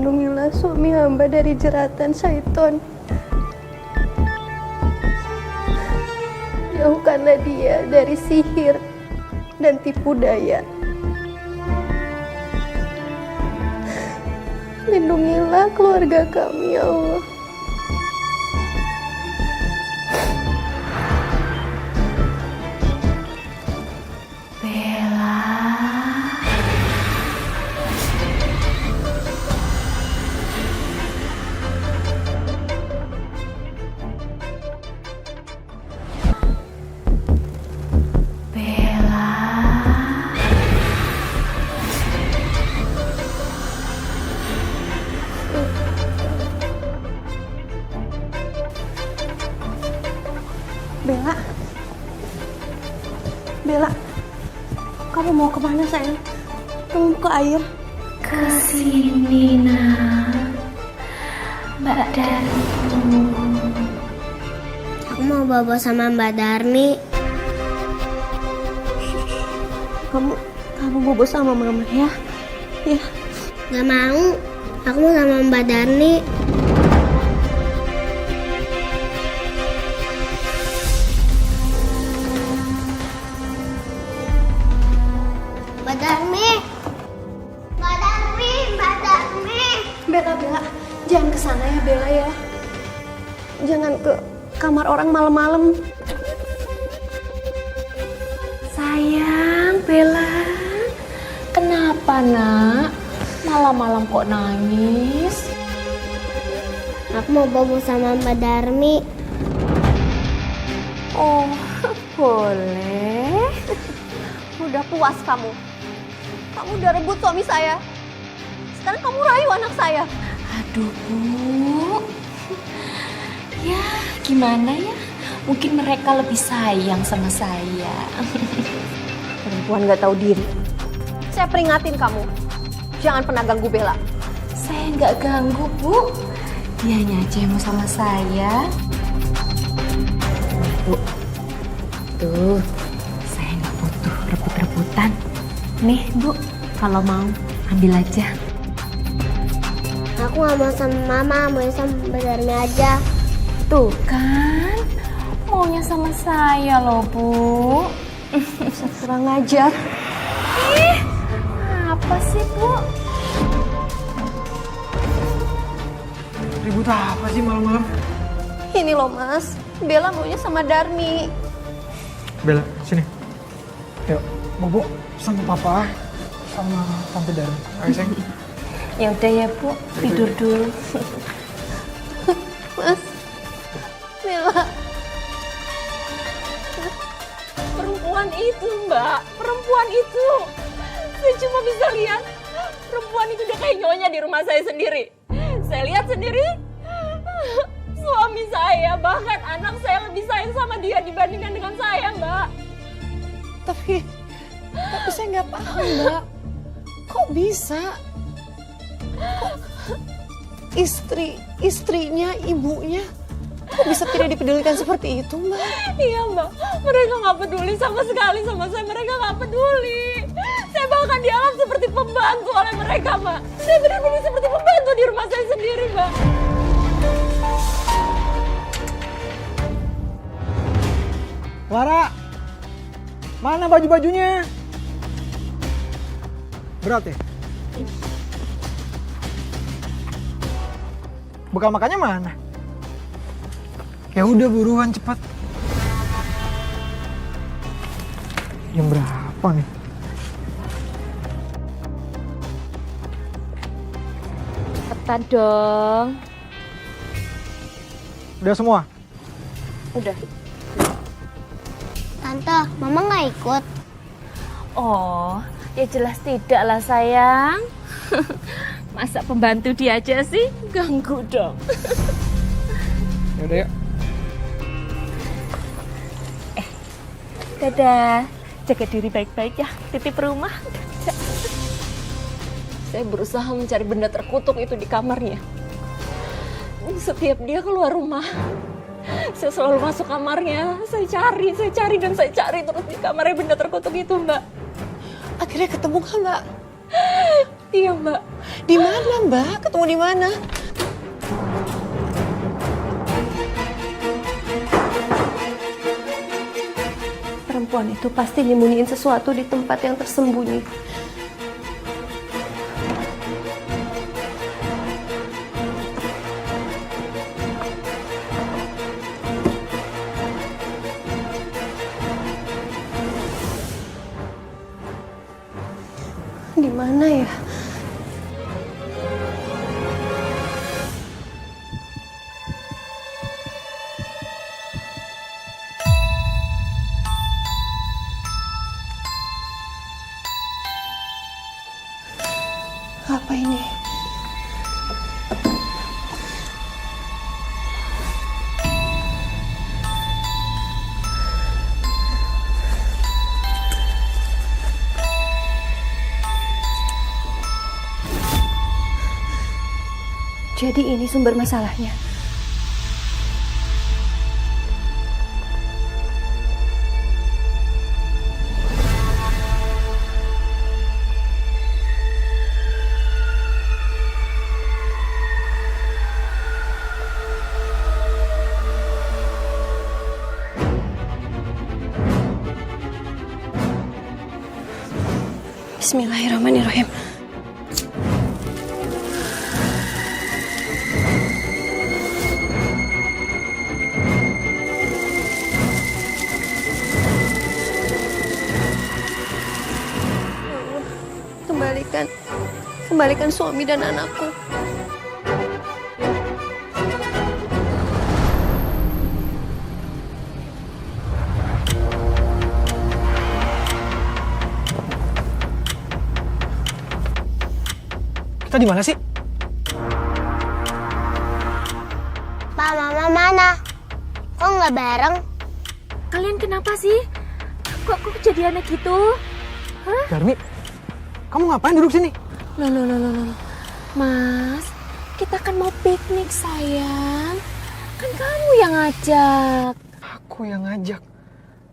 Lindungilah suami hamba dari jeratan syaitan. Jauhkanlah dia dari sihir dan tipu daya. Lindungilah keluarga kami, ya Allah. Bella, Bella, kamu mau kemana sayang? Kamu ke air? Kesini nak, Mbak Darmi. Aku mau bobo sama Mbak Darmi. Kamu bobo sama mama ya? Ya. Gak mau. Aku mau sama Mbak Darmi. Mbak Darmi. Mbak Darmi, Mbak Darmi. Bella, jangan ke sana ya Bella ya. Jangan ke kamar orang malam-malam. Sayang, Bella. Kenapa nak? Malam-malam kok nangis? Aku mau bobo sama Mbak Darmi. Oh, boleh. Udah puas kamu. Kamu udah rebut suami saya. Sekarang kamu rayu anak saya. Aduh, Bu. Ya, gimana ya? Mungkin mereka lebih sayang sama saya. Perempuan gak tahu diri. Saya peringatin kamu. Jangan pernah ganggu Bella. Saya nggak ganggu, Bu. Dianya aja yang mau sama saya. Bu, tuh, saya nggak butuh rebut-rebutan. Nih, Bu, kalau mau ambil aja. Aku gak mau sama mama, mau sama Mbak Darmi aja. Tuh kan, maunya sama saya loh, Bu. Kurang ajar. Apa sih, Bu? Ribut apa sih malam-malam? Ini loh mas, Bella maunya sama Darmi. Bella, sini. Yuk, bobo sama papa, sama tante Darmi. Ayo sayang. Ya udah ya, Bu. Tidur dulu. Mas, Bella. Perempuan itu, Mbak. Perempuan itu. Saya cuma bisa lihat perempuan itu udah kayak nyonya di rumah saya sendiri. Saya lihat sendiri suami saya, bahkan anak saya lebih sayang sama dia dibandingkan dengan saya, Mbak. Tapi saya nggak paham, Mbak. Kok bisa? Kok istrinya, ibunya, kok bisa tidak dipedulikan seperti itu, Mbak? Iya, Mbak. Mereka nggak peduli sama sekali sama saya. Mereka nggak peduli. Saya bahkan dianggap seperti pembantu oleh mereka, Mbak. Saya benar-benar seperti pembantu di rumah saya sendiri, Mbak. Clara, mana baju-bajunya? Berat ya? Bekal makannya mana? Ya udah buruan cepat. Jam berapa nih? Cepetan dong. Udah semua? Udah. Tante, mama gak ikut? Oh, ya jelas tidak lah sayang. Masa pembantu dia aja sih? Ganggu dong. Ya udah yuk. Dadah. Jaga diri baik-baik ya. Titip rumah. Saya berusaha mencari benda terkutuk itu di kamarnya. Setiap dia keluar rumah, saya selalu masuk kamarnya. Saya cari dan saya cari terus di kamarnya benda terkutuk itu, Mbak. Akhirnya ketemu kan, Mbak? Iya Mbak. Di mana Mbak? Ketemu di mana? Perempuan itu pasti nyembunyiin sesuatu di tempat yang tersembunyi. Di mana ya? Apa ini? Jadi ini sumber masalahnya. Bismillahirrahmanirrahim. Kembalikan suami dan anakku. Kita di mana sih? Pak, Mama mana? Kok nggak bareng? Kalian kenapa sih? Kok kejadiannya gitu? Darmi, kamu ngapain duduk sini? Loh. Mas, kita kan mau piknik sayang. Kan kamu yang ngajak. Aku yang ngajak.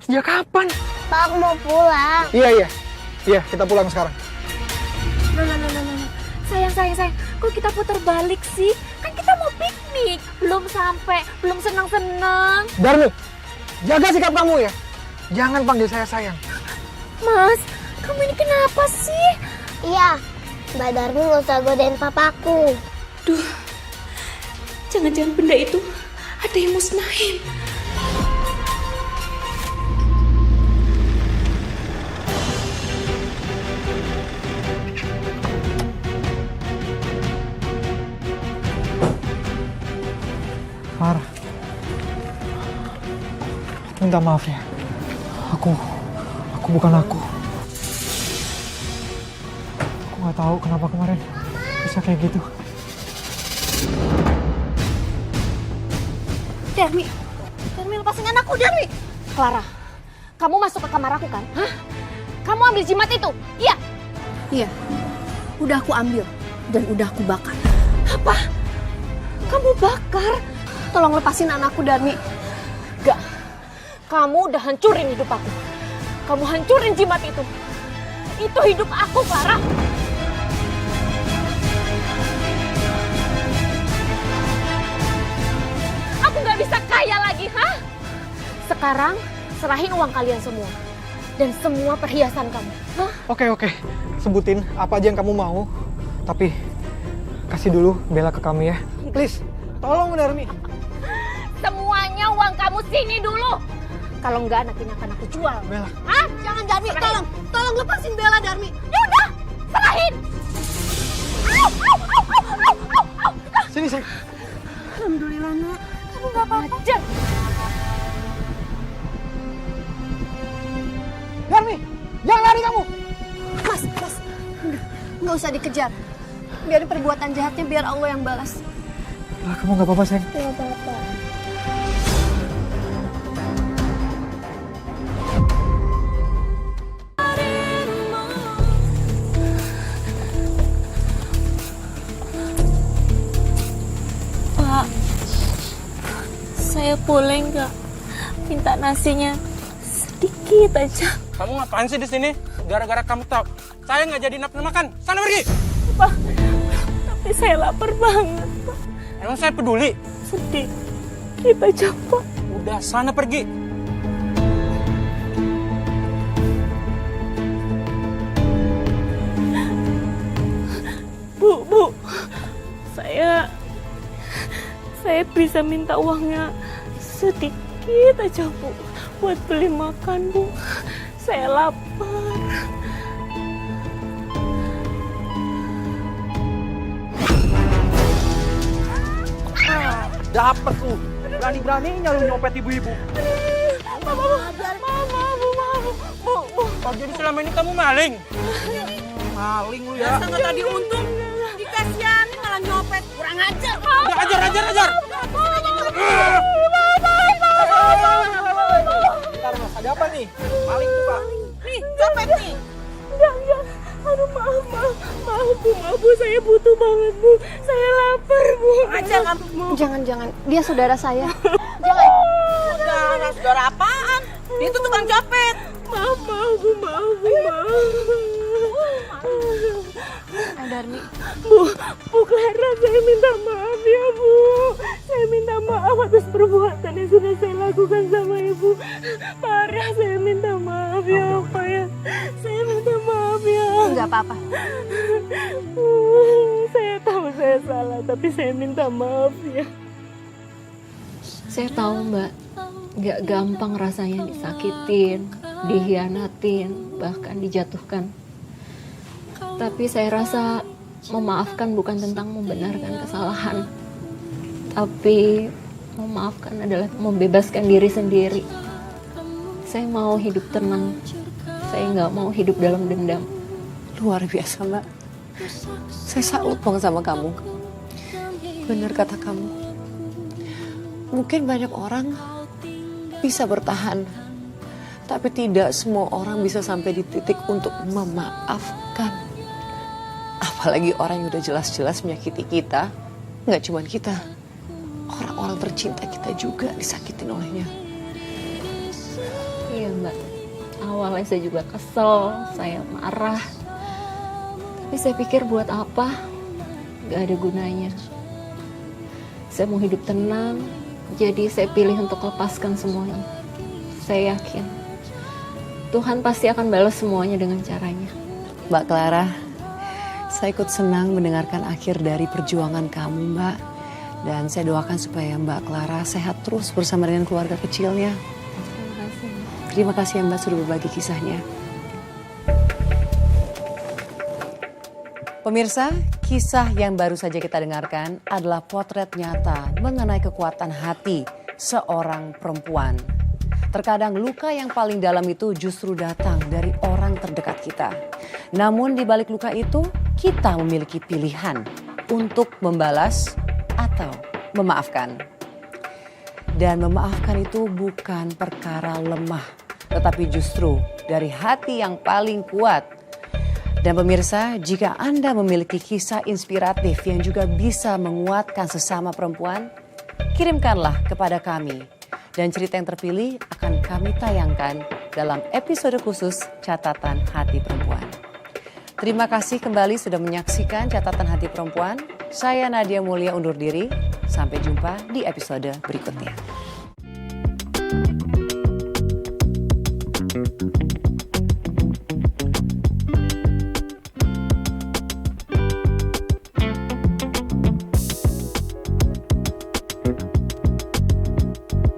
Sejak kapan? Pak, aku mau pulang. Iya, kita pulang sekarang. Loh. Sayang. Kok kita putar balik sih? Kan kita mau piknik. Belum sampai, belum senang-senang. Darmi, jaga sikap kamu ya. Jangan panggil saya sayang. Mas, kamu ini kenapa sih? Iya, Mbak Darmi nggak usah godain papaku. Duh, jangan-jangan benda itu ada yang musnahin. Farah, minta maaf ya. Aku bukan aku. Aku nggak tahu kenapa kemarin bisa kayak gitu. Darmi lepasin anakku, Darmi. Clara, kamu masuk ke kamar aku kan? Hah? Kamu ambil jimat itu? Iya. Iya, udah aku ambil dan udah aku bakar. Apa? Kamu bakar? Tolong lepasin anakku, Darmi. Gak. Kamu udah hancurin hidup aku. Kamu hancurin jimat itu. Itu hidup aku, Clara. Aku gak bisa kaya lagi, hah? Sekarang serahin uang kalian semua. Dan semua perhiasan kamu. Hah? Oke. Sebutin apa aja yang kamu mau. Tapi kasih dulu Bella ke kami ya. Please, tolong Darmi. Semuanya uang kamu sini dulu. Kalau enggak anak ini akan aku jual. Bella. Hah? Jangan, Darmi, tolong lepasin Bella, Darmi. Yaudah, serahin. Sini, sayang. Alhamdulillah, Nak. Kamu gak apa-apa. Darmi, jangan lari kamu. Mas, nggak usah dikejar. Biar perbuatan jahatnya biar Allah yang balas. Lah, kamu nggak apa-apa, sayang. Nggak apa-apa. Pak, saya boleh nggak minta nasinya sedikit aja? Kamu ngapain sih di sini? Gara-gara kamu tahu saya nggak jadi nafsu makan. Sana pergi. Pak. Tapi saya lapar banget, Pak. Emang saya peduli? Sedikit aja, Pak. Udah, sana pergi. Bu, saya bisa minta uangnya sedikit aja, Bu, buat beli makan, Bu. Saya lapar. Dapat tuh. Berani-beraninya lu nyopet ibu-ibu. Bu. Oh, jadi selama ini kamu maling? Maling lu ya. Masa tadi untung dikasihanin malah nyopet. Kurang ajar. Ajar. Bentar, Mas. Ada apa nih? Maling tuh, Pak. Nih, copet nih. Enggak. Aduh, maaf, Bu, saya butuh banget, Bu. Saya lapar, Bu. Ajar kamu. Jangan, dia saudara saya. Saudara, saudara apaan? Dia tuh tukang copet. Maaf, Bu. Darmi, Bu Clara, saya minta maaf ya, Bu. Saya minta maaf atas perbuatan yang sudah saya lakukan sama Ibu. Parah, saya minta maaf ya, Pak ya. Saya minta maaf ya. enggak apa-apa. Saya tahu saya salah, tapi saya minta maaf ya. Saya tahu Mbak, gak gampang rasanya disakitin, dihianatin, bahkan dijatuhkan. Tapi saya rasa memaafkan bukan tentang membenarkan kesalahan. Tapi memaafkan adalah membebaskan diri sendiri. Saya mau hidup tenang. Saya nggak mau hidup dalam dendam. Luar biasa, Mbak. Saya salut banget sama kamu. Benar kata kamu. Mungkin banyak orang bisa bertahan. Tapi tidak semua orang bisa sampai di titik untuk memaafkan. Apalagi orang yang udah jelas-jelas menyakiti kita. Nggak cuma kita. Orang-orang tercinta kita juga disakitin olehnya. Iya Mbak, awalnya saya juga kesel, saya marah. Tapi saya pikir buat apa? Gak ada gunanya. Saya mau hidup tenang, jadi saya pilih untuk lepaskan semuanya. Saya yakin Tuhan pasti akan balas semuanya dengan caranya. Mbak Clara, saya ikut senang mendengarkan akhir dari perjuangan kamu, Mbak. Dan saya doakan supaya Mbak Clara sehat terus bersama dengan keluarga kecilnya. Terima kasih ya Mbak sudah berbagi kisahnya. Pemirsa, kisah yang baru saja kita dengarkan adalah potret nyata mengenai kekuatan hati seorang perempuan. Terkadang luka yang paling dalam itu justru datang dari orang terdekat kita. Namun di balik luka itu, kita memiliki pilihan untuk membalas atau memaafkan. Dan memaafkan itu bukan perkara lemah, tetapi justru dari hati yang paling kuat. Dan pemirsa, jika Anda memiliki kisah inspiratif yang juga bisa menguatkan sesama perempuan, kirimkanlah kepada kami. Dan cerita yang terpilih akan kami tayangkan dalam episode khusus Catatan Hati Perempuan. Terima kasih kembali sudah menyaksikan Catatan Hati Perempuan. Saya Nadia Mulia undur diri. Sampai jumpa di episode berikutnya.